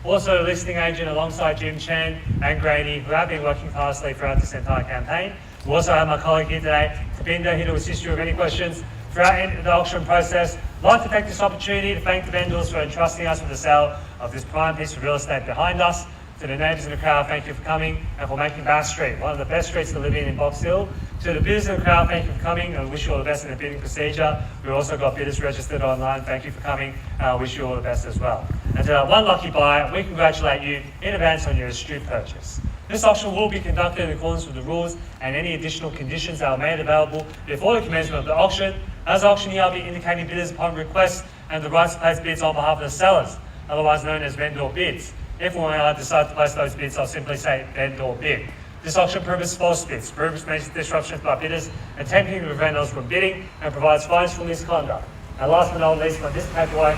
Also a listing agent alongside Jim, Chen and Grady, who have been working tirelessly throughout this entire campaign. We also have my colleague here today, Tapinder, here to assist you with any questions throughout the auction process. I'd like to take this opportunity to thank the vendors for entrusting us with the sale of this prime piece of real estate behind us. To the neighbours in the crowd, thank you for coming and for making Bass Street one of the best streets to live in Box Hill. To the bidders in the crowd, thank you for coming and wish you all the best in the bidding procedure. We've also got bidders registered online. Thank you for coming and wish you all the best as well. And to that one lucky buyer, we congratulate you in advance on your astute purchase. This auction will be conducted in accordance with the rules and any additional conditions that are made available before the commencement of the auction. As auctioneer, I'll be indicating bidders upon request and the rights to place bids on behalf of the sellers, otherwise known as vendor bids. If or when I decide to place those bids, I'll simply say vendor bid. This auction prohibits false bids, prohibits major disruptions by bidders, attempting to prevent others from bidding, and provides fines for misconduct. And last but not least, when this paperwork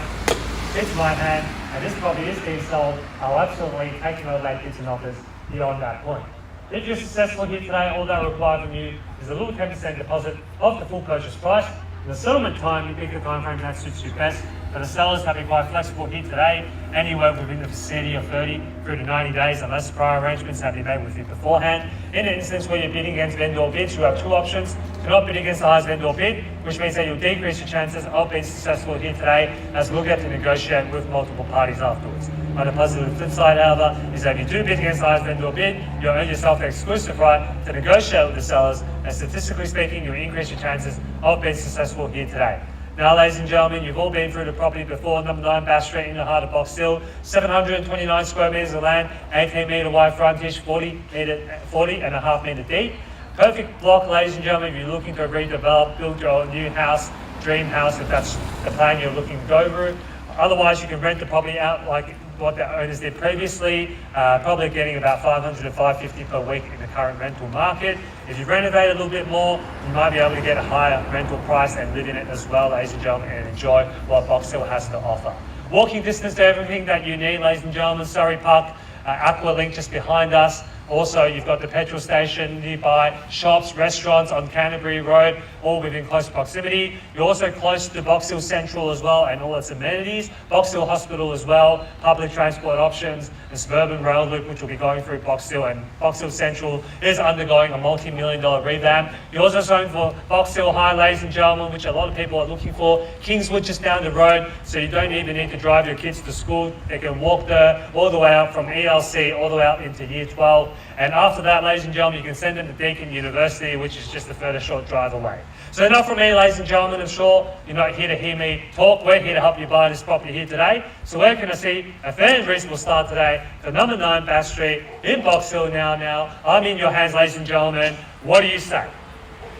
hits my hand and this property is being sold, I'll absolutely take no late bids and offers beyond that point. If you're successful here today, all that required from you is a little 10% deposit of the full purchase price. In the settlement time, you pick the time frame that suits you best. But the sellers have been quite flexible here today, anywhere within the vicinity of 30 through to 90 days, unless prior arrangements have been made with you beforehand. In an instance where you're bidding against vendor bids, you have two options. Do not bid against the highest vendor bid, which means that you'll decrease your chances of being successful here today, as we'll get to negotiate with multiple parties afterwards. On the positive flip side, however, is that if you do bid against the highest vendor bid, you'll earn yourself the exclusive right to negotiate with the sellers, and statistically speaking, you'll increase your chances of being successful here today. Now, ladies and gentlemen, you've all been through the property before, number 9 Bass Street in the heart of Box Hill, 729 square metres of land, 18 metre wide frontage, 40.5 metre deep. Perfect block, ladies and gentlemen, if you're looking to redevelop, build your new house, dream house, if that's the plan you're looking to go through. Otherwise, you can rent the property out like what the owners did previously, probably getting about $500 to $550 per week in the current rental market. If you renovate a little bit more, you might be able to get a higher rental price and live in it as well, ladies and gentlemen, and enjoy what Box Hill has to offer. Walking distance to everything that you need, ladies and gentlemen, Surrey Park, Aqua Link just behind us. Also, you've got the petrol station nearby, shops, restaurants on Canterbury Road, all within close proximity. You're also close to Box Hill Central as well and all its amenities. Box Hill Hospital as well, public transport options, the suburban rail loop which will be going through Box Hill, and Box Hill Central is undergoing a multi-million-dollar revamp. You're also zoned for Box Hill High, ladies and gentlemen, which a lot of people are looking for. Kingswood just down the road, so you don't even need to drive your kids to school. They can walk there all the way up from ELC all the way up into year 12. And after that, ladies and gentlemen, you can send them to Deakin University, which is just a further short drive away. So enough from me, ladies and gentlemen. I'm sure you're not here to hear me talk. We're here to help you buy this property here today. So where can I see a fair and reasonable start today for number 9 Bass Street in Box Hill now. I'm in your hands, ladies and gentlemen. What do you say?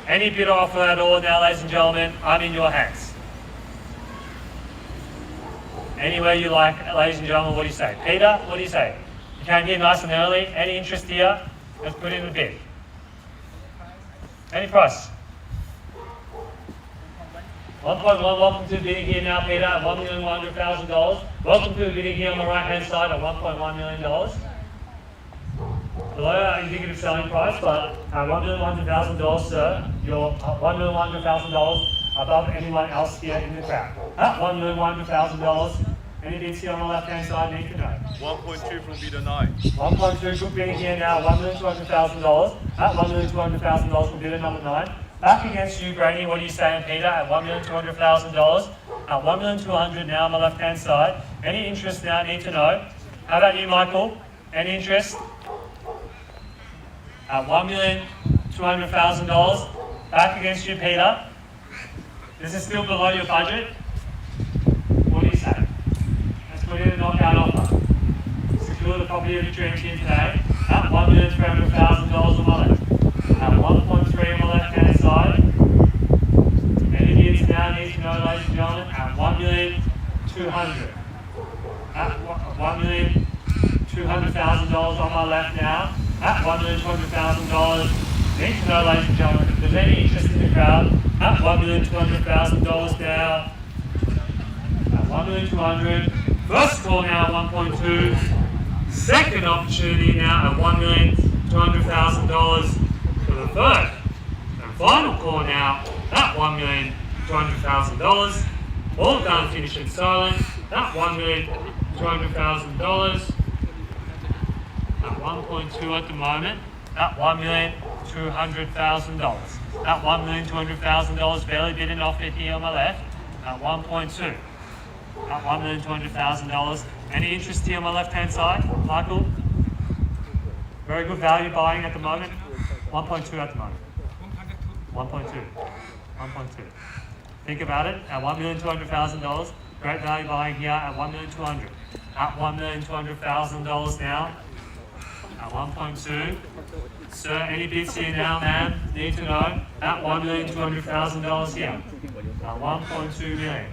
Any bid or offer at all now, ladies and gentlemen? I'm in your hands. Anywhere you like, ladies and gentlemen, what do you say? Peter, what do you say? You came here nice and early. Any interest here? Let's put in the bid. Any price? 1.1, welcome to the bidding here now, Peter, at $1,100,000. Welcome to the bidding here on the right-hand side at $1.1 million. Below our indicative selling price, but at $1,100,000, sir, you're $1,100,000 above anyone else here in the crowd. At $1,100,000. Any bids here on the left-hand side need to know? 1.2 from bidder 9. 1.2, good bidding here now, $1,200,000. At $1,200,000 from bidder number 9. Back against you, Grady, what are you saying, Peter, at $1,200,000? At $1,200,000 now on the left-hand side. Any interest now, need to know. How about you, Michael? Any interest? At $1,200,000. Back against you, Peter. This is still below your budget. What do you say? Let's put in a knockout offer. Secure the property of your dreams here today at $1,300,000 on my left. At 1.3 on the left-hand side. Any bids now need to know, ladies and gentlemen, at $1,200,000. At $1,200,000 on my left now. At $1,200,000. Need to know, ladies and gentlemen, if there's any interest in the crowd. At $1,200,000 now. At $1,200,000. First call now at 1.2. Second opportunity now at $1,200,000 for the third. And final call now at $1,200,000. All done, finish in silence at $1,200,000. 1.2 at the moment, at $1,200,000. At $1,200,000, barely bidding off it here on my left, at 1.2. At $1,200,000. Any interest here on my left-hand side, Michael? Very good value buying at the moment. 1.2 at the moment. 1.2. 1.2. Think about it. At $1,200,000, great value buying here at $1,200,000. At $1,200,000 now. At 1.2. Sir, any bids here now, ma'am? Need to know. At $1,200,000 here. At 1.2 million.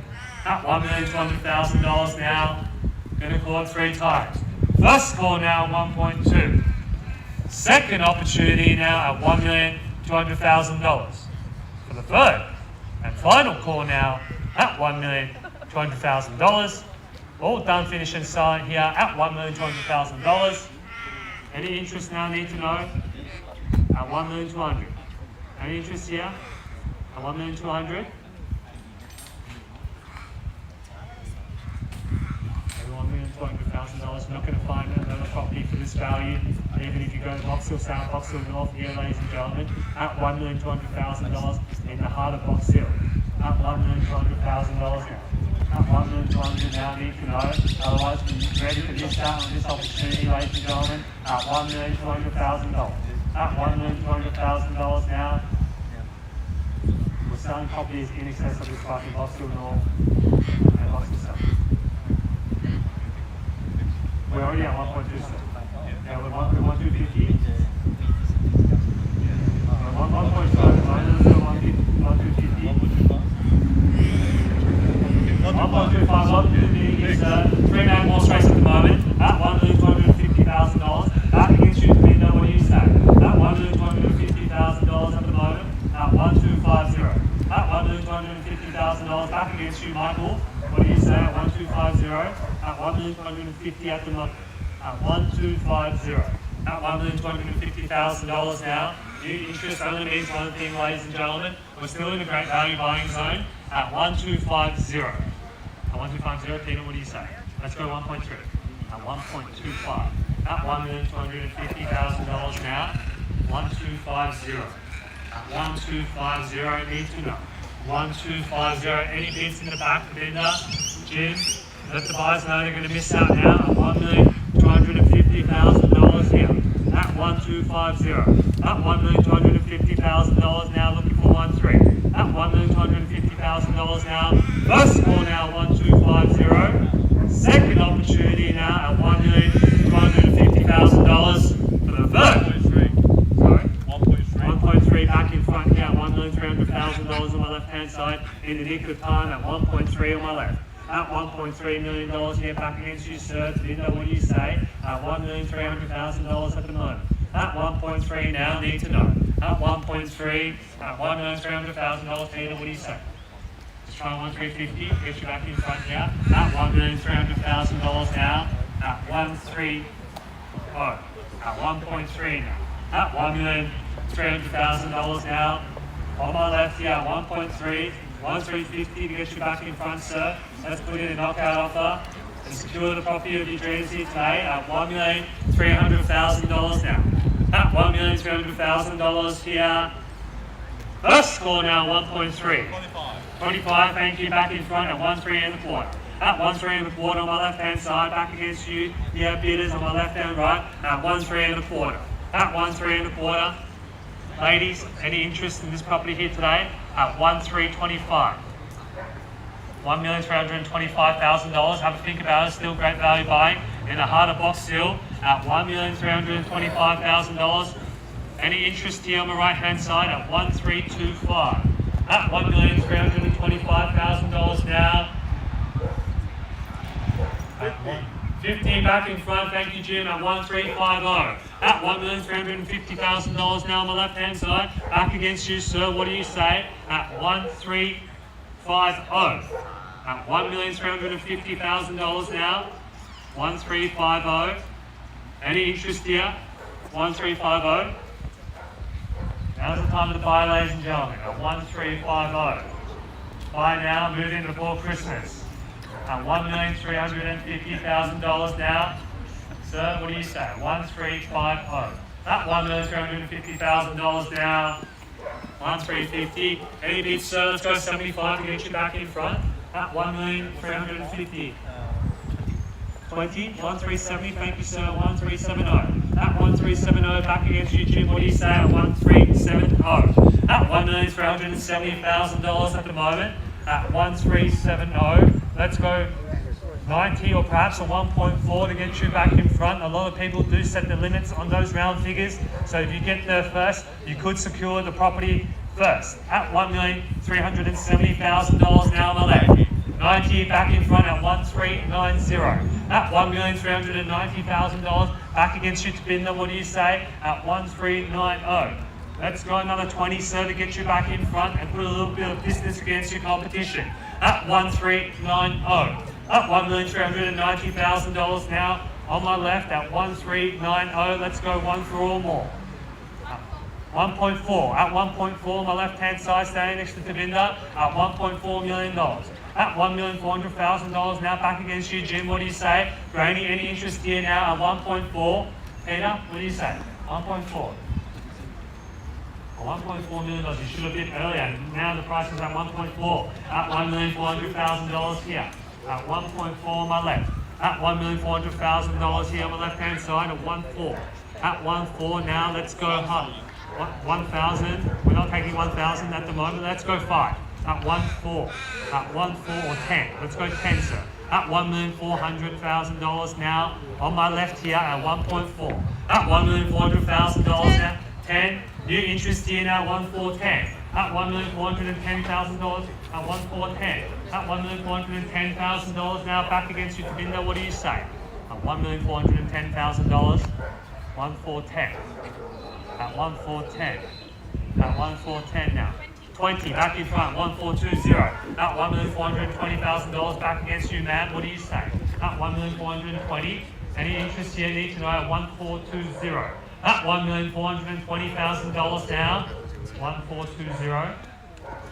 At $1,200,000 now. Gonna call it 3 times. First call now, 1.2. Second opportunity now at $1,200,000. For the third and final call now at $1,200,000. All done, finished and silent here at $1,200,000. Any interest now? Need to know. At $1,200,000. Any interest here? At $1,200,000. $1,200,000. Not going to find another property for this value, even if you go to Box Hill South, Box Hill North here, ladies and gentlemen, at $1,200,000 in the heart of Box Hill. At $1,200,000 now. At $1,200,000 now, need to know. Otherwise, we're ready for this out on this opportunity, ladies and gentlemen, at $1,200,000. At $1,200,000 now. We're selling properties in excess of this price in Box Hill North and Box Hill South. We're already at 1.2, sir. Yeah, we're 1,250. 1.5 minus 1,250. 1.25, 1.2 is 3 more straight at the moment at $1,250,000. Back against you, Commander, what do you say? At $1,250,000 at the moment at 1,250. At $1,250,000 back against you, Michael. What do you say at 1,250? At $1,250,000 at the moment. At 1,250. At $1,250,000 now. New interest only means one thing, ladies and gentlemen. We're still in a great value buying zone at 1,250. At 1,250, Peter, what do you say? Let's go 1.3. At 1.25. At $1,250,000 now. 1,250. At 1,250, need to know. 1,250. Any bids in the back, Linda? Jim? Let the buyers know they're going to miss out now at $1,250,000 here. At 1,250. At $1,250,000 now, looking for 1.3. At $1,250,000 now. First call now, 1,250. Second opportunity now at $1,250,000 for the third. 1.3 back in front here, $1,300,000 on my left hand side in the nick of time at 1.3 on my left. At $1.3 million here back against you, sir. Linda, what do you say? At $1,300,000 at the moment. At 1.3 now, need to know. At 1.3, at $1,300,000, Peter, what do you say? Let's try 1,350, get you back in front here. At $1,300,000 now. At 1.3, oh, at 1.3 now. At $1,300,000 now. On my left here, 1.3, 1,350 to get you back in front, sir. Let's put in a knockout offer and secure the property of your dreams here today at $1,300,000 now. At $1,300,000 here. First score now, 1.3. 25, thank you, back in front at 1.325. At 1.325 on my left hand side, back against you. Yeah, bidders on my left and right at 1.325. At 1.325. Ladies, any interest in this property here today? At 1.325. $1,325,000. Have a think about it. Still great value buying in the heart of Box Hill at $1,325,000. Any interest here on the right hand side at 1.325. At $1,325,000 now. 50 back in front, thank you, Jim, at 1.350. At $1,350,000 now on the left hand side. Back against you, sir. What do you say? At 1.350. At $1,350,000 now. 1.350. Any interest here? 1.350. Now's the time to buy, ladies and gentlemen. At 1.350. Buy now, move in before Christmas. At $1,350,000 now. Sir, what do you say? 1350. At $1,350,000 now. 1350. Any bids, sir? Let's go 75 to get you back in front. At 1,350. 20, 1370, thank you, sir. 1370. At 1370, back against you, Jim. What do you say? At 1370. At $1,370,000 at the moment. At 1370. Let's go 90 or perhaps a 1.4 to get you back in front. A lot of people do set the limits on those round figures. So if you get there first, you could secure the property first. At $1,370,000 now on the left. 90 back in front at 1390. At $1,390,000 back against you to Binder. What do you say? At 1390. Let's go another 20, sir, to get you back in front and put a little bit of distance against your competition. At 1390. At $1,390,000 now on my left at 1390. Let's go one for all more. 1.4. At 1.4, my left-hand side, staying next to Tavinda at $1.4 million. At $1,400,000 now back against you, Jim. What do you say? Granny, any interest here now at 1.4? Peter, what do you say? 1.4. $1.4 million. You should have bid earlier. Now the price is at 1.4. At $1,400,000 here. At 1.4 on my left. At $1,400,000 here on my left-hand side at 1.4. At 1.4 now, let's go high. 1,000. We're not taking 1,000 at the moment. Let's go 5. At 1.4. At 1.4 or 10. Let's go 10, sir. At $1,400,000 now on my left here at 1.4. At $1,400,000 now. 10. New interest here now 1.410. At $1,410,000 at 1.410. At $1,410,000 now back against you, Tavinda. What do you say? At $1,410,000. 1.410. At 1.410. At 1.410 now. 20 back in front. 1.420. At $1,420,000 back against you, man. What do you say? At $1,420. Any interest here? Need to know at 1.420. At $1,420,000 now. 1.420.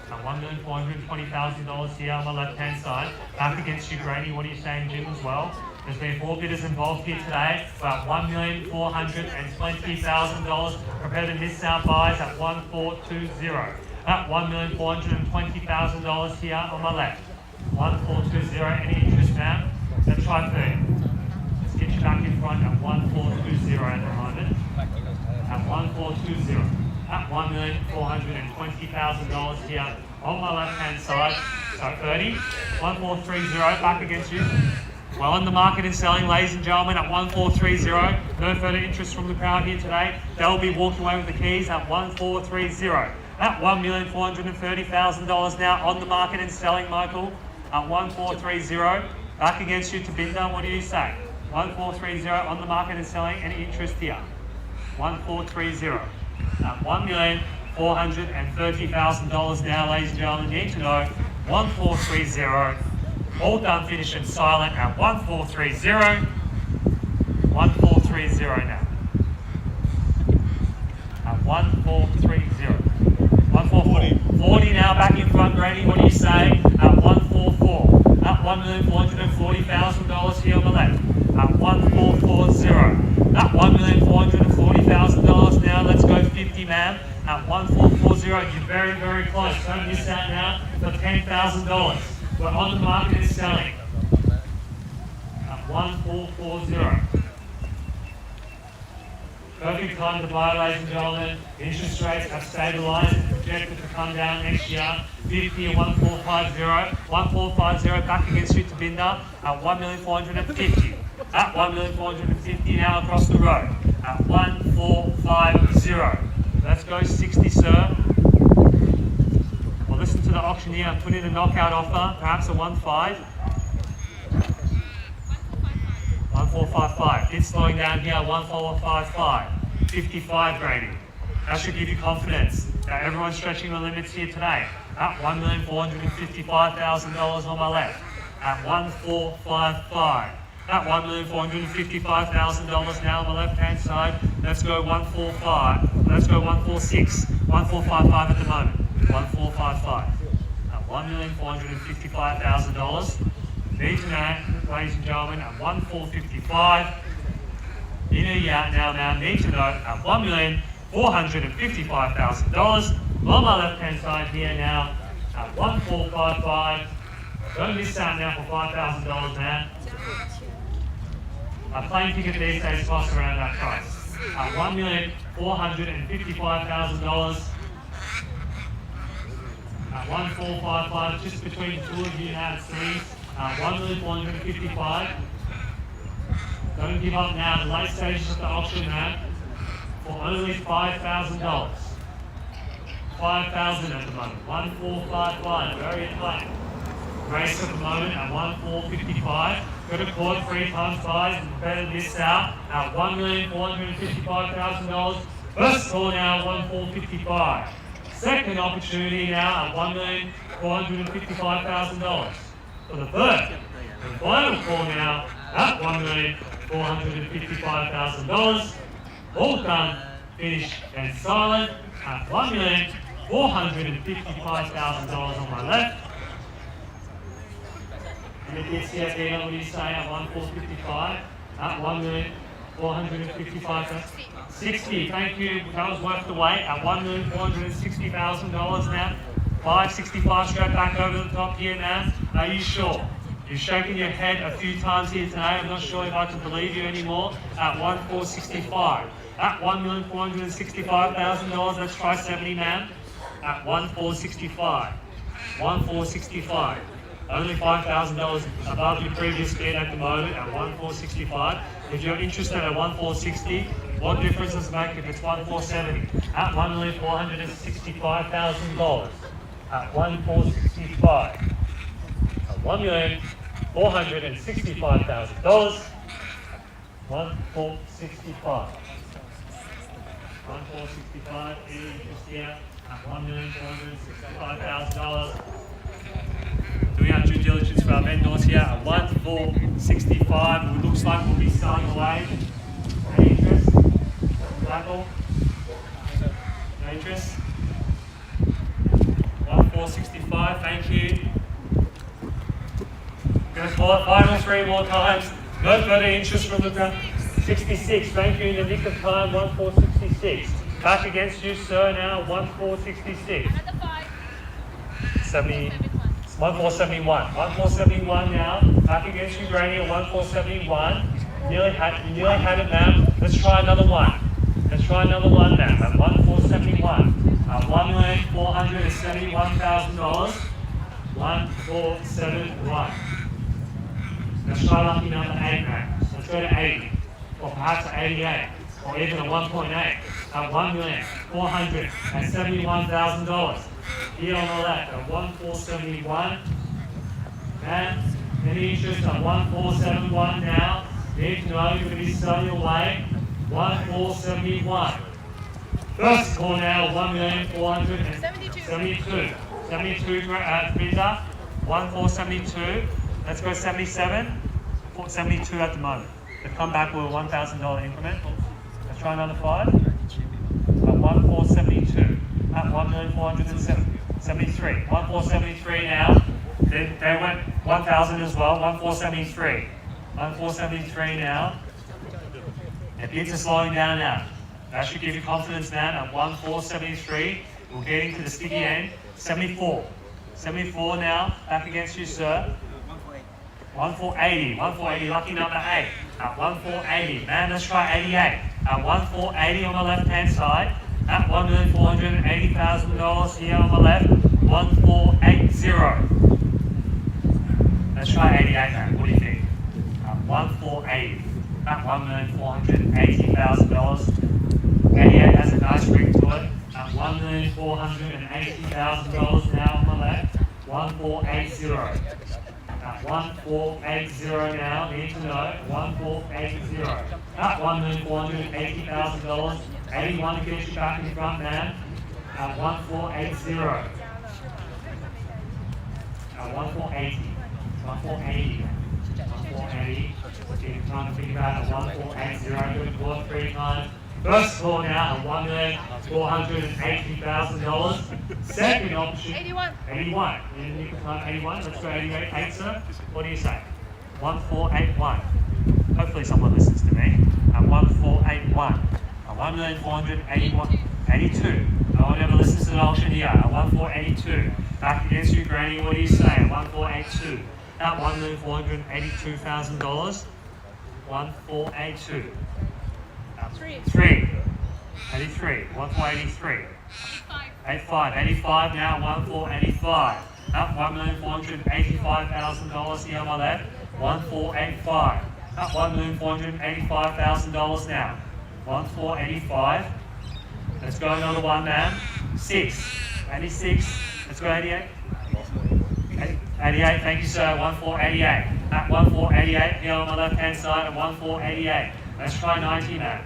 At $1,420,000 here on the left-hand side. Back against you, Grady. What are you saying, Jim, as well? There's been 4 bidders involved here today. About $1,420,000. Prepare to miss out buys at 1.420. At $1,420,000 here on my left. 1.420. Any interest, ma'am? Let's try 30. Let's get you back in front at 1.420 at the moment. At 1.420. At $1,420,000 here on my left-hand side. So 30. 1.430 back against you. Well, on the market and selling, ladies and gentlemen, at 1.430. No further interest from the crowd here today. They'll be walking away with the keys at 1.430. At $1,430,000 now on the market and selling, Michael. At 1.430. Back against you to Binder. What do you say? 1.430 on the market and selling. Any interest here? 1.430. At $1,430,000 now, ladies and gentlemen. You need to know 1.430. All done, finished and silent at 1.430. 1.430 now. At 1.430. 1.440. 40 now back in front, Grady. What do you say? At 1.44. At $1,440,000 here on the left. At 1.440. At $1,440,000 now. Let's go 50, ma'am. At 1.440. You're very, very close. Don't miss out now for $10,000. We're on the market and selling. At 1.440. Perfect time to buy, ladies and gentlemen. Interest rates have stabilised and projected to come down next year. 50 and 1.450. 1.450 back against you to Binder at 1,450,000. At 1,450,000 now across the road. At 1.450. Let's go 60, sir. Well, listen to the auctioneer and put in a knockout offer, perhaps a 1.5. 1.455. It's slowing down here. 1.455. 55, Grady. That should give you confidence that everyone's stretching the limits here today. At $1,455,000 on my left. At 1.455. At $1,455,000 now on the left-hand side. Let's go 1.45. Let's go 1.46. 1.455 at the moment. 1.455. At $1,455,000. Need to know, ladies and gentlemen, at 1.455. opportunity out now, ma'am. Need to know at $1,455,000. On my left-hand side here now at 1,455. Don't miss out now for $5,000, man. A plane ticket these days costs around that price. At $1,455,000. At 1,455, just between the two of you now at three. 1,455. Don't give up now. The late stages of the auction, man. For only $5,000. 5,000 at the moment. 1,455. Very tight. Race at the moment at 1,455. Got a quad 3 times 5 and better miss out at $1,455,000. First call now 1,455. Second opportunity now at $1,455,000. For the third and final call now at $1,455,000. All done, finished and silent at $1,455,000 on my left. And the kids here, Dina, what do you say at 1,455? At $1,455,000. 60, thank you. That was worth the wait at $1,460,000 now. 565 straight back over the top here now. Are you sure? You've shaken your head a few times here today. I'm not sure if I can believe you anymore. At 1,465. At $1,465,000. Let's try 70, ma'am. At 1,465. 1,465. Only $5,000 above your previous bid at the moment at 1,465. If you're interested at 1,460, what difference does it make if it's 1,470? At $1,465,000. At 1,465. At $1,465,000. 1,465. 1,465 is just here at $1,465,000. Doing our due diligence for our vendors here at 1,465. It looks like we'll be selling away. Any interest? Apple? No interest? 1,465, thank you. Gonna call it final 3 more times. No further interest from the ground. 66, thank you in the nick of time, 1,466. Back against you, sir, now, 1,466. 70. 1,471. 1,471 now. Back against you, Granny, at 1,471. You nearly had it, ma'am. Let's try another one. Let's try another one, ma'am. At 1,471. $1,471,000. 1,471. Let's try lucky number 8, ma'am. Let's go to 80. Or perhaps at 88. Or even at 1.8. At $1,471,000. Here on the left at 1,471. And any interest at 1,471 now. Need to know you're going to be selling away. 1,471. First call now, 1,472. 72 Visa. 1,472. Let's go 77. 72 at the moment. They've come back with a $1,000 increment. Let's try another 5. At 1,472. At 1,473. 1,473 now. They went 1,000 as well. 1,473. 1,473 now. The bids are slowing down now. That should give you confidence now. At 1,473, we're getting to the sticky end. 74. 74 now. Back against you, sir. 1,480. 1,480. Lucky number 8. At 1,480. Man, let's try 88. At 1,480 on the left-hand side. At $1,480,000 here on the left, 1,480. Let's try 88 now. What do you think? 1,480. At $1,480,000. 88 has a nice ring to it. At $1,480,000 now on the left, 1,480. At 1,480 now. Need to know 1,480. At $1,480,000. 81 to finish back in front, man. At 1,480. At 1,480. 1,480. 1,480. Take time to think about it. 1,480. Good call 3 times. First call now at $1,480,000. Second option. 81. 81. In the nick of time, 81. Let's go 88. 8, sir. What do you say? 1,481. Hopefully someone listens to me. At 1,481. 1,481,82. No one ever listens to the auction here. At 1,482. Back against you, Granny. What do you say? At 1,482. At $1,482,000. 1,482. 3. 83. 1,483. 85 now. 1,485. Up $1,485,000 here on my left. 1,485. Up $1,485,000 now. 1,485. Let's go another one, man. 6. 86. Let's go 88. 88. Thank you, sir. 1,488. At 1,488 here on my left-hand side at 1,488. Let's try 90, man.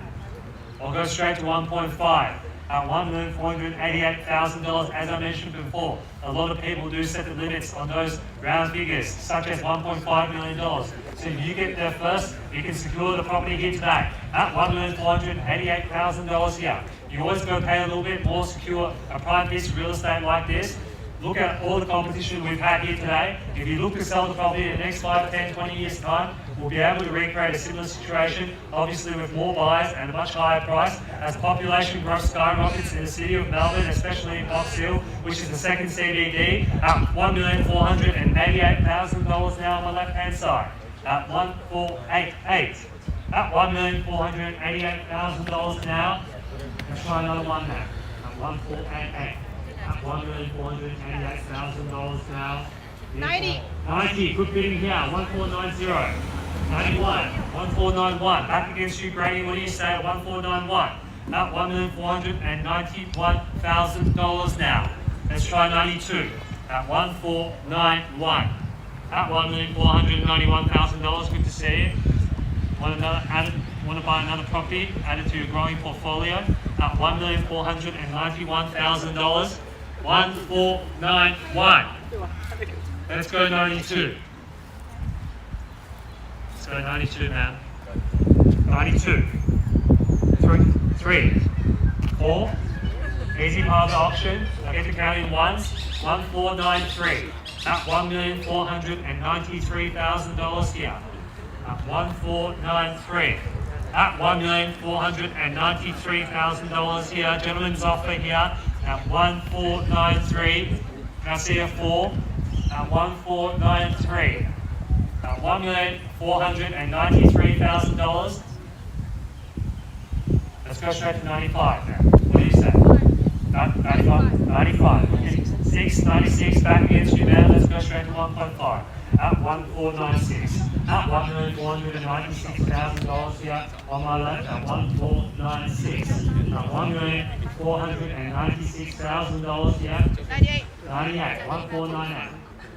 I'll go straight to 1.5. At $1,488,000, as I mentioned before. A lot of people do set the limits on those round figures, such as $1.5 million. So if you get there first, you can secure the property here today. At $1,488,000 here. You always go pay a little bit more, secure a prime piece of real estate like this. Look at all the competition we've had here today. If you look to sell the property in the next 5, 10, 20 years' time, we'll be able to recreate a similar situation, obviously with more buyers and a much higher price. As population growth skyrockets in the city of Melbourne, especially in Box Hill, which is the second CBD, at $1,488,000 now on my left-hand side. At 1,488. At $1,488,000 now. Let's try another one now. At 1,488. At $1,488,000 now. 90. 90. Good bidding here. 1,490. 91. 1,491. Back against you, Grady. What do you say at 1,491? At $1,491,000 now. Let's try 92. At 1,491. At $1,491,000. Good to see you. Want to buy another property added to your growing portfolio at $1,491,000. 1,491. Let's go 92. Let's go 92, man. 92. 3. 4. Easy part of the auction. I get to count in ones. 1,493. At $1,493,000 here. At 1,493. At $1,493,000 here. Gentleman's offer here at 1,493. Can I see a 4? At 1,493. At $1,493,000. Let's go straight to 95 now. What do you say? 95. 95. 696 back against you now. Let's go straight to 1.5. At 1,496. At $1,496,000 here on my left at 1,496. At $1,496,000 here. 98. 98. 1,498.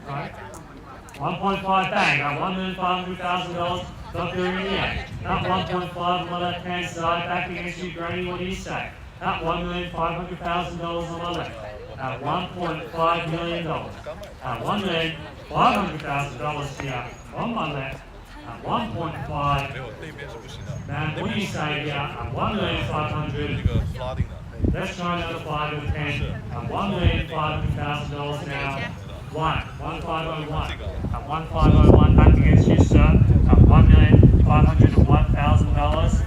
Right? 1.5 bang at $1,500,000. Not doing it yet. At 1.5 on my left hand side. Back against you, Granny. What do you say? At $1,500,000 on my left. At $1.5 million. At $1,500,000 here on my left. At 1.5. Man, what do you say here? At 1,500,000. Let's try another 5 or 10. At $1,500,000 now. 1,501. At 1,501 back against you, sir. At $1,501,000.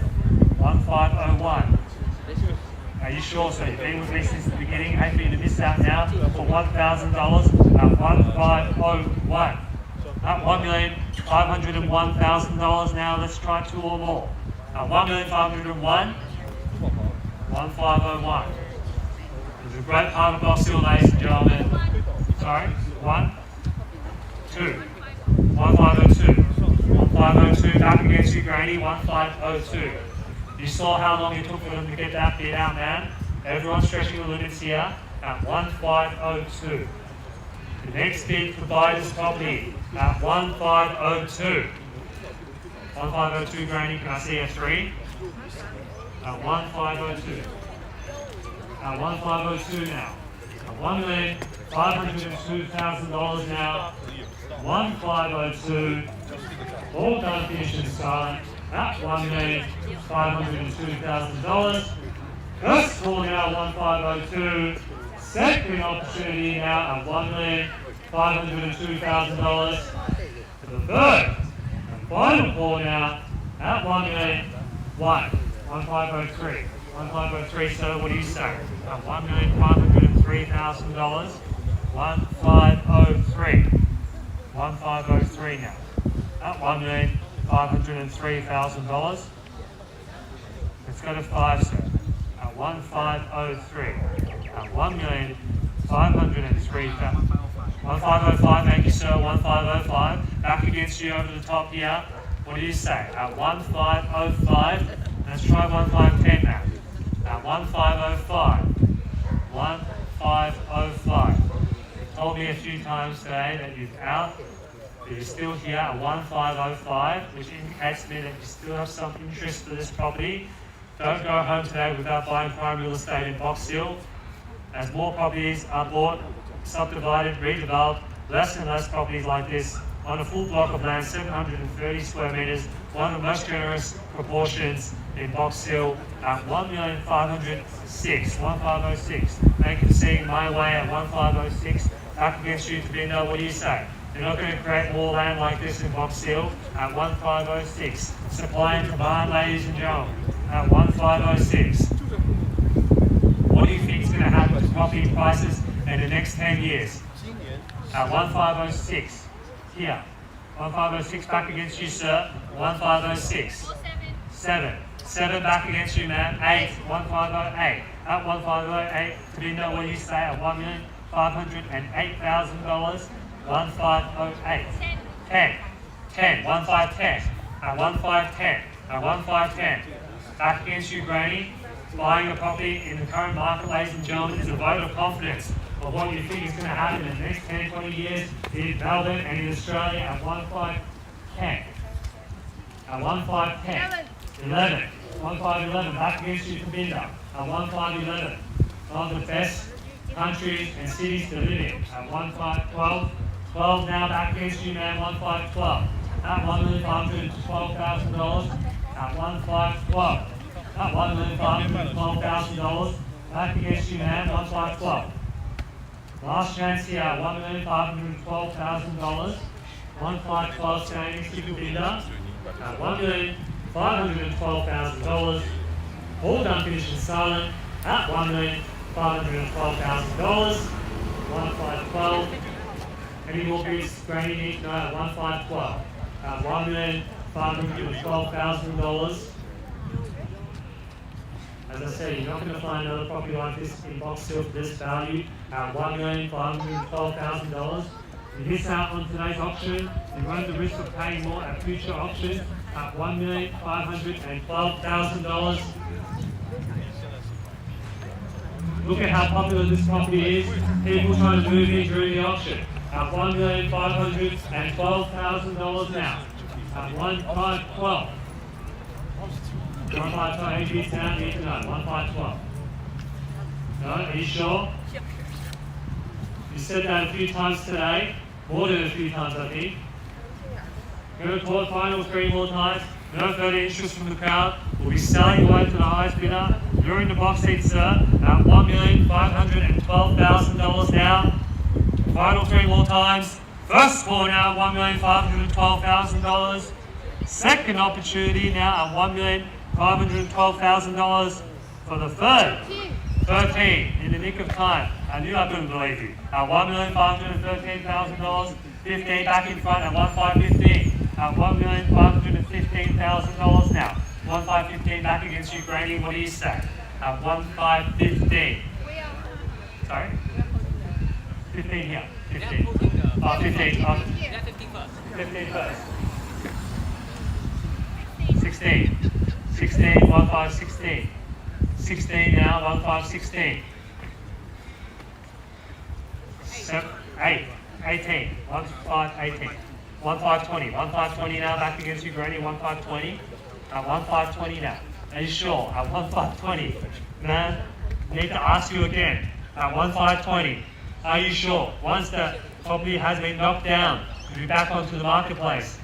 1,501. Are you sure, sir? You've been with me since the beginning. Hate for you to miss out now for $1,000 at 1,501. At $1,501,000 now. Let's try 2 or more. At 1,501. 1,501. It's a great part of Box Hill, ladies and gentlemen. Sorry, 1, 2, 1,502. 1,502 back against you, Grady. 1,502. You saw how long it took for them to get that bid out, man. Everyone's stretching the limits here at 1,502. The next bid to buy this property at 1,502. 1,502, Granny. Can I see a 3? At 1,502. At 1,502 now. At $1,502,000 now. 1,502. All done, finished and silent. At $1,502,000. First call now, 1,502. Second opportunity now at $1,502,000. The third and final call now at $1,100,000. 1503. 1503, sir, what do you say? $1,503,000. 1503. 1503 now. $1,503,000. Let's go to 5, sir. 1503. 1,503,000. 1505, thank you, sir. 1505. Back against you over the top here. What do you say? 1505. Let's try 1510 now. 1505. 1505. You told me a few times today that you're still here at 1505, which indicates to me that you still have some interest for this property. Don't go home today without buying prime real estate in Box Hill. As more properties are bought, subdivided, redeveloped, less and less properties like this on a full block of land, 730 square metres, one of the most generous proportions in Box Hill at 1,506,000. 1506. Thank you for seeing my way at 1506. Back against you to Bindo, what do you say? You're not going to create more land like this in Box Hill at 1506. Supply and demand, ladies and gentlemen, at 1506. What do you think is going to happen to property prices in the next 10 years? At 1506. Here. 1506 back against you, sir. 1506. 7. 7 back against you, man. 8. 1508. At 1508. To be know what you say at $1,508,000. 1508. 10. 10. 1510. At 1510. At 1510. Back against you, Granny. Buying a property in the current market, ladies and gentlemen, is a vote of confidence of what you think is going to happen in the next 10, 20 years in Melbourne and in Australia at 1510. At 1510. 11. 1511. Back against you, Kabinda. At 1511. One of the best countries and cities to live in. At 1512. 12 now back against you, man. 1512. At $1,512,000. At 1512. At $1,512,000. Back against you, man. 1512. Last chance here at $1,512,000. 1512 standing to Kabinda. At $1,512,000. All done, finished and silent. At $1,512,000. 1512. Any more bids? Granny need no at 1512. At $1,512,000. As I said, you're not going to find another property like this in Box Hill for this value at $1,512,000. You miss out on today's auction, you run the risk of paying more at future auctions at $1,512,000. Look at how popular this property is. People trying to move in during the auction at $1,512,000 now. At 1512. 1512, any bids now? Need to know. 1512. No, are you sure? You said that a few times today, more than a few times, I think. Going to call it final 3 more times. No further interest from the crowd. We'll be selling away to the highest bidder. You're in the box seat, sir, at $1,512,000 now. Final 3 more times. First call now, $1,512,000. Second opportunity now at $1,512,000 for the third. 13 in the nick of time. I knew I couldn't believe you. At $1,513,000. 15 back in front at 1515. At $1,515,000 now. 1515 back against you, Granny. What do you say? At 1515. Sorry? 15 here. 15. Oh, 15. 15 first. 16. 16. 1516. 16 now. 1516. 8. 18. 1518. 1520. 1520 now. Back against you, Granny. 1520. At 1520 now. Are you sure? At 1520. Man, need to ask you again. At 1520. Are you sure? Once the property has been knocked down, we'll be back onto the marketplace.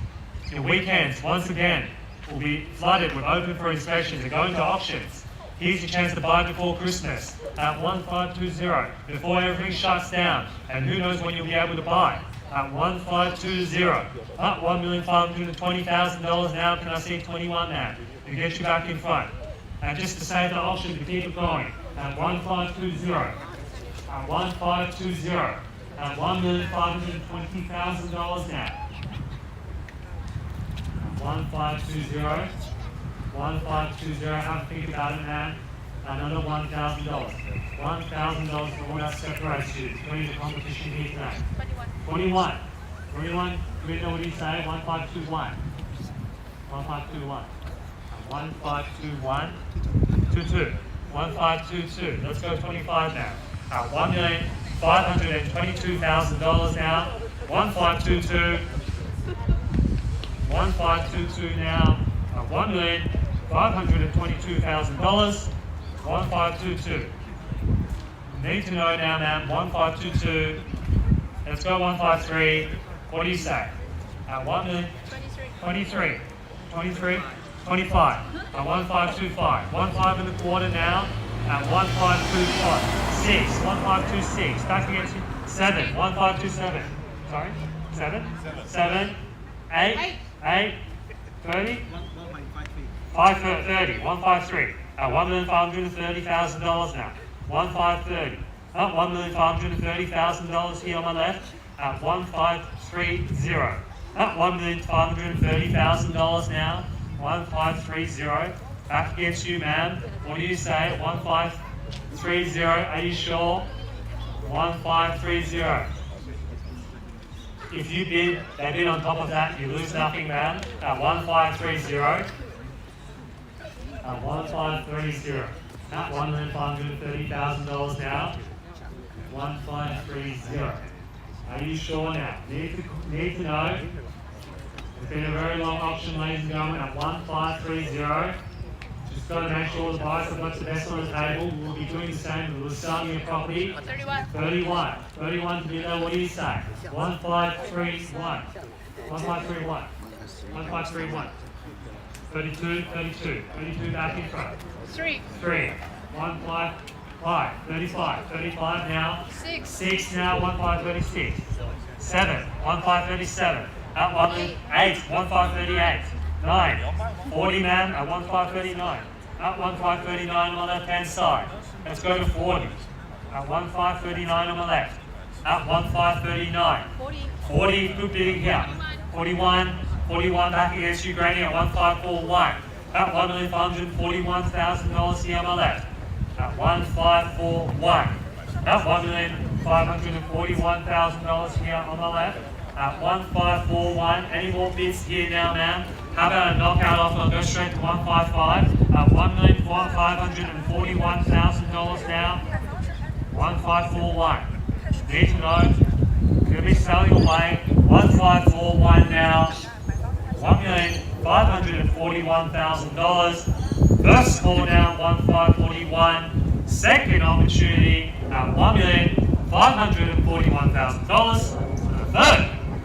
Your weekends, once again, will be flooded with open for inspections and going to auctions. Here's your chance to buy before Christmas at 1520, before everything shuts down. And who knows when you'll be able to buy. At 1520, at $1,520,000 now. Can I see 21 now? To get you back in front. And just to save the auction, to keep it going, at 1520, at 1520, at $1,520,000 now. 1520, 1520, have a think about it, man. Another $1,000. $1,000 for all that separates you between the competition here today. 21. 21, do we know what you say? 1521. 1521. 1521. 22. 1522. Let's go 25 now. $1,522,000 now. 1522. 1522 now. $1,522,000. 1522. Need to know now, man. 1522. Let's go 153. What do you say? 1,023. 23. 25. 1525. 15 and a quarter now. At 1525. 6. 1526. Back against you. 7. 1527. Sorry? 7? 7. 8. 8. 30. 530. 153. At $1,530,000 now. 1530. $1,530,000 here on my left. At 1530. $1,530,000 now. 1530. Back against you, ma'am. What do you say? 1530. Are you sure? 1530. If you bid, they bid on top of that, you lose nothing, ma'am. At 1530. At 1530. At $1,530,000 now. 1530. Are you sure now? Need to know. It's been a very long auction, ladies and gentlemen, at 1530. Just got to make sure the buyers have got the best on the table. We'll be doing the same. We'll sell your property. 31. 31. 31 to be there. What do you say? 1531. 1531. 1531. 32. 32. 32 back in front. 3. 3. 155. 35. 35 now. 6. 6 now. 1536. 7. 1537. At 8. 1538. 9. 40 man at 1539. At 1539 on my left hand side. Let's go to 40. At 1539 on my left. At 1539. 40. 40, good bidding here. 41. 41 back against you, Granny, at 1541. At $1,541,000 here on my left. At 1541. At $1,541,000 here on my left. At 1541. Any more bids here now, ma'am? How about a knockout offer? I'll go straight to 155. At $1,541,000 now. 1541. Need to know. Gonna be selling away. 1541 now. $1,541,000. First call now, 1541. Second opportunity at $1,541,000. Third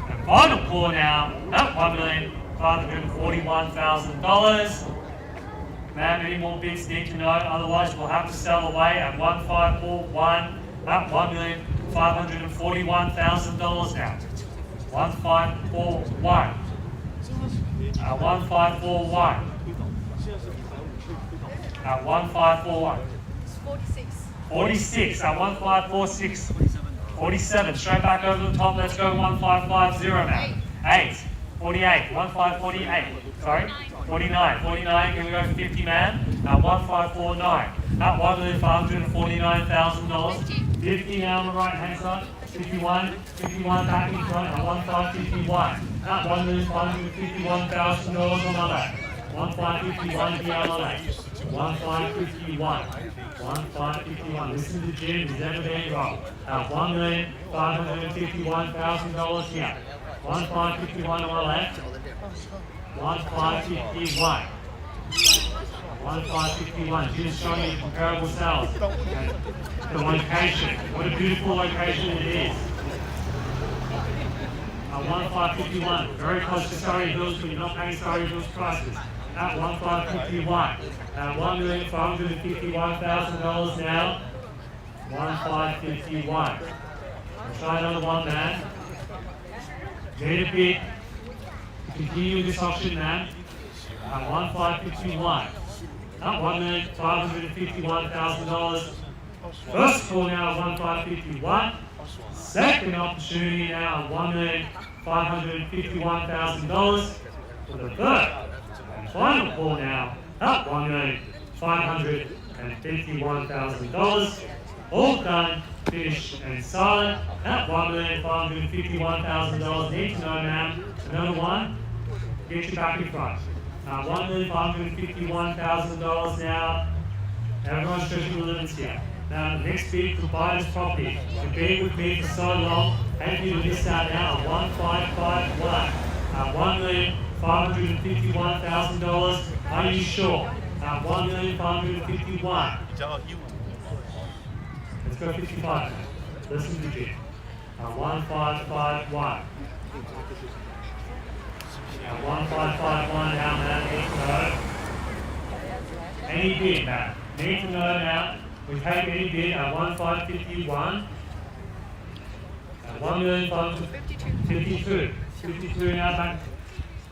and final call now at $1,541,000. Ma'am, any more bids need to know, otherwise we'll have to sell away at 1541 at $1,541,000 now. 1541. 1541. At 1541. 46. 46. At 1546. 47. Straight back over the top. Let's go 1550 now. 8. 48. 1548. Sorry. 49. 49. Can we go 50 man? At 1549. At $1,549,000. 50 now on the right hand side. 51. 51 back in front at 1551. At $1,551,000 on my left. 1551 here on my left. 1551. 1551. Listen to Jim, he's never been wrong. At $1,551,000 here. 1551 on my left. 1551. 1551. Jim's showing you comparable sales. The location. What a beautiful location it is. 1551. Very close to Surrey Hills, but you're not paying Surrey Hills prices. At 1551. At $1,551,000 now. 1551. Let's try another one, man. Need a bid to continue this auction, man. At 1551. at $1,551,000. First call now at 1,551. Second opportunity now at $1,551,000 for the third and final call now at $1,551,000. All done, finished and silent at $1,551,000. Need to know now. Another one, get you back in front. $1,551,000 now. Everyone's stretching the limits here. Now, the next bid to buy this property. You've been with me for so long, and you miss out now at 1,551. $1,551,000. Are you sure? At 1,551. Let's go 55. Listen to Jim. 1,551. 1,551 now, man. Need to know. Any bid, man. Need to know now. We take any bid at 1,551. At 1,552. 52 now, back.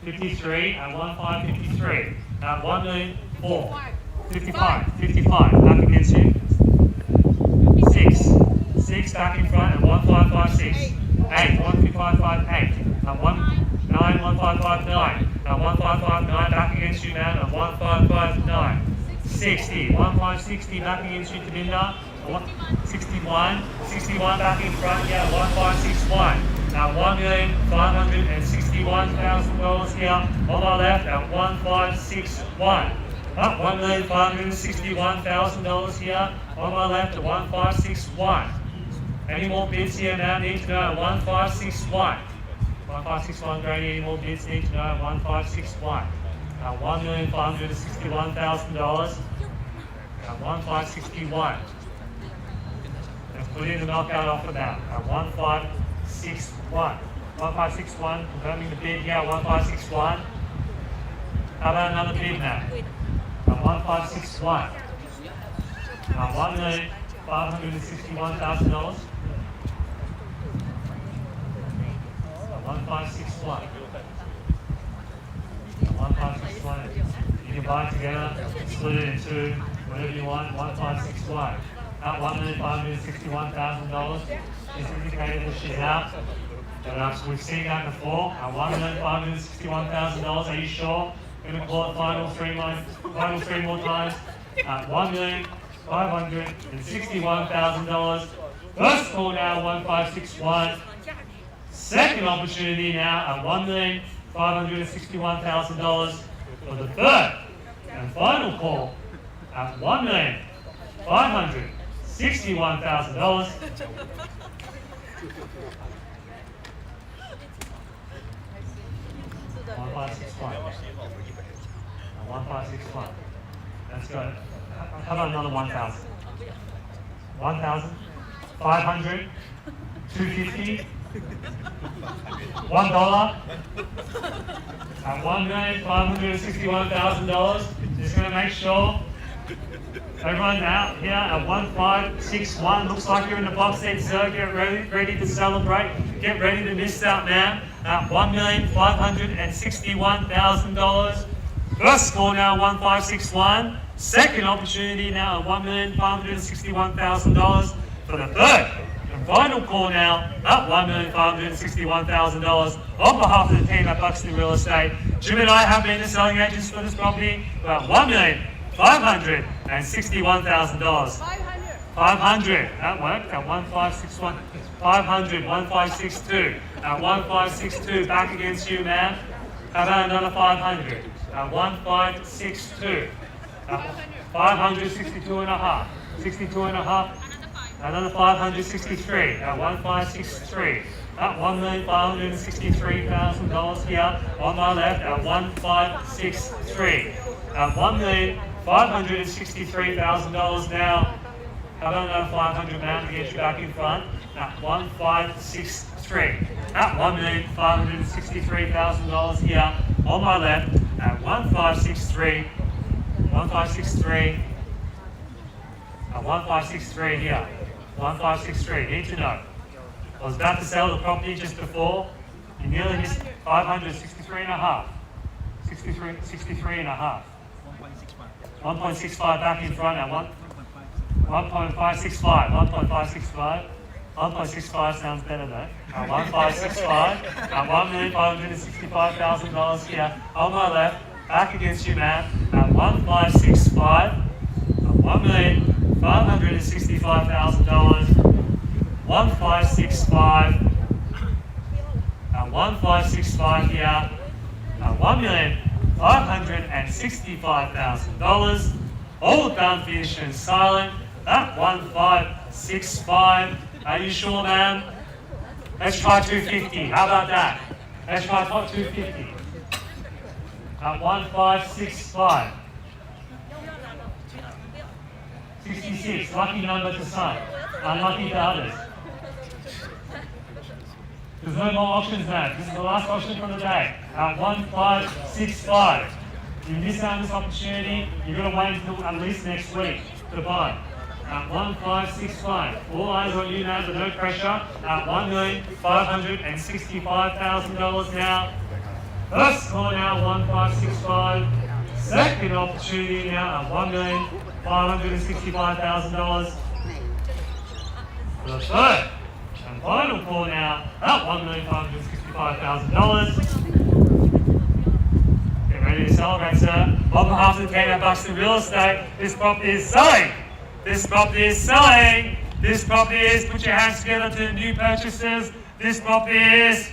53 at 1,553. At 1,004. 55. 55. Back against you. 6 back in front at 1,556. 8. 1,558. At 9. 1,559. At 1,559 back against you, man. At 1,559. 60. 1,560 back against you, Tabinda. 61. 61 back in front here at 1,561. At $1,561,000 here on my left at 1,561. Up $1,561,000 here on my left at 1,561. Any more bids here now? Need to know at 1,561. 1,561, Grady. Any more bids? Need to know at 1,561. At $1,561,000. At 1,561. Let's put in the knockout offer now. At 1,561. 1,561. Confirming the bid here. 1,561. How about another bid now? At 1,561. At $1,561,000. At 1,561. 1,561. You can buy it together, split it in two, whatever you want. 1,561. At $1,561,000. It's indicated that she's out. But we've seen that before. At $1,561,000. Are you sure? Going to call it final three more times. At $1,561,000. First call now, 1,561. Second opportunity now at $1,561,000 for the third and final call at $1,561,000. 1,561. 1,561. Let's go. How about another 1,000? 1,000? 500? 250? $1? At $1,561,000. Just going to make sure everyone out here at 1,561. Looks like you're in the box seat, sir. Get ready to celebrate. Get ready to miss out, man. At $1,561,000. First score now, 1,561. Second opportunity now at $1,561,000 for the third and final call now at $1,561,000 on behalf of the team at Buxton Real Estate. Jim and I have been the selling agents for this property for $1,561,000. 500. That worked at 1,561. 500. 1,562. At 1,562. Back against you, man. How about another 500? At 1,562. 562 and a half. 62 and a half. Another 563. At 1,563. At $1,563,000 here on my left at 1,563. At $1,563,000 now. How about another 500 man to get you back in front? At 1,563. At $1,563,000 here on my left at 1,563. 1,563. At 1,563 here. 1,563. Need to know. I was about to sell the property just before. You nearly missed 500. 63 and a half. 63 and a half. 1.65 back in front at 1.565. 1.565. 1.65 sounds better though. At 1.565. At $1,565,000 here on my left. Back against you, ma'am. At 1.565. At $1,565,000. 1.565. At 1.565 here. At $1,565,000. All done, finished and silent. At 1.565. Are you sure, ma'am? Let's try 250. How about that? Let's try 250. At 1.565. 66. Lucky number to some. Unlucky to others. There's no more auctions, ma'am. This is the last auction from the day. At 1.565. You miss out on this opportunity, you've got to wait until at least next week to buy. At 1.565. All eyes on you now, but no pressure. At $1,565,000 now. First score now, 1.565. Second opportunity now at $1,565,000. The third and final call now at $1,565,000. Get ready to celebrate, sir. On behalf of the team at Buxton Real Estate, this property is selling. This property is selling. This property is, put your hands together to the new purchasers. This property is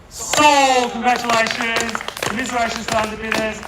sold. Congratulations. Commiserations to the bidders.